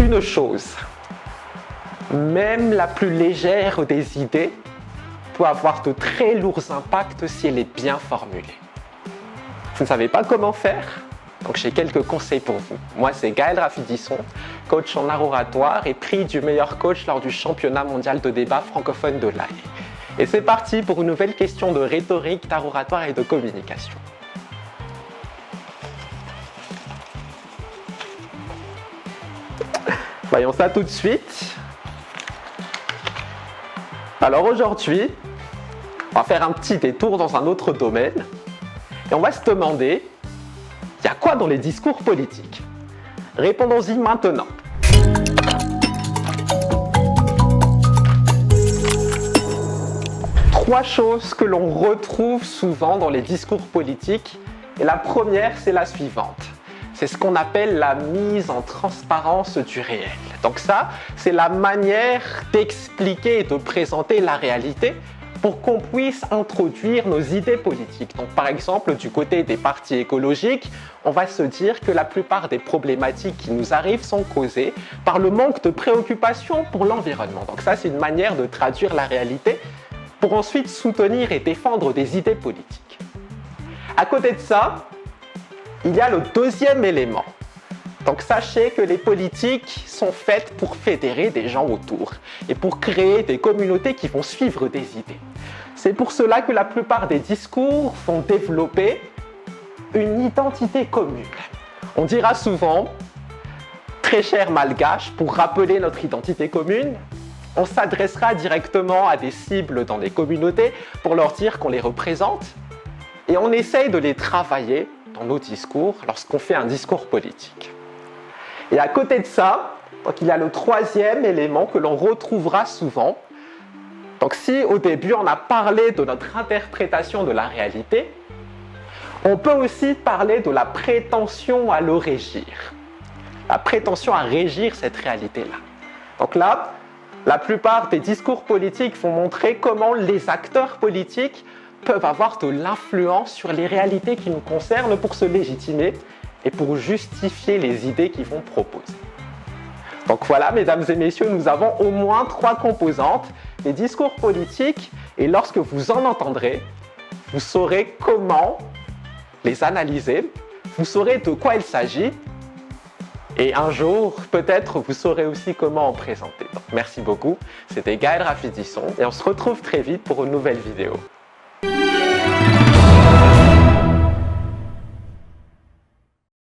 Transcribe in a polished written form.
une chose, même la plus légère des idées peut avoir de très lourds impacts si elle est bien formulée. Vous ne savez pas comment faire? Donc j'ai quelques conseils pour vous. Moi, c'est Gaël Rafidisson, coach en art oratoire et prix du meilleur coach lors du championnat mondial de débat francophone de l'AE. Et c'est parti pour une nouvelle question de rhétorique, d'art oratoire et de communication. Voyons ça tout de suite. Alors aujourd'hui, on va faire un petit détour dans un autre domaine et on va se demander, il y a quoi dans les discours politiques? Répondons-y maintenant. Trois choses que l'on retrouve souvent dans les discours politiques. Et la première, c'est la suivante. C'est ce qu'on appelle la mise en transparence du réel. Donc ça, c'est la manière d'expliquer et de présenter la réalité pour qu'on puisse introduire nos idées politiques. Donc par exemple, du côté des partis écologiques, on va se dire que la plupart des problématiques qui nous arrivent sont causées par le manque de préoccupation pour l'environnement. Donc ça, c'est une manière de traduire la réalité pour ensuite soutenir et défendre des idées politiques. À côté de ça, il y a le deuxième élément. Donc sachez que les politiques sont faites pour fédérer des gens autour et pour créer des communautés qui vont suivre des idées. C'est pour cela que la plupart des discours vont développer une identité commune. On dira souvent, très cher malgache, pour rappeler notre identité commune, on s'adressera directement à des cibles dans des communautés pour leur dire qu'on les représente et on essaye de les travailler dans nos discours lorsqu'on fait un discours politique. Et à côté de ça, donc il y a le troisième élément que l'on retrouvera souvent. Donc si au début on a parlé de notre interprétation de la réalité, on peut aussi parler de la prétention à le régir. La prétention à régir cette réalité-là. Donc là, la plupart des discours politiques vont montrer comment les acteurs politiques peuvent avoir de l'influence sur les réalités qui nous concernent pour se légitimer et pour justifier les idées qu'ils vont proposer. Donc voilà, mesdames et messieurs, nous avons au moins trois composantes des discours politiques et lorsque vous en entendrez, vous saurez comment les analyser, vous saurez de quoi il s'agit et un jour, peut-être, vous saurez aussi comment en présenter. Donc merci beaucoup, c'était Gaël Rafidisson et on se retrouve très vite pour une nouvelle vidéo.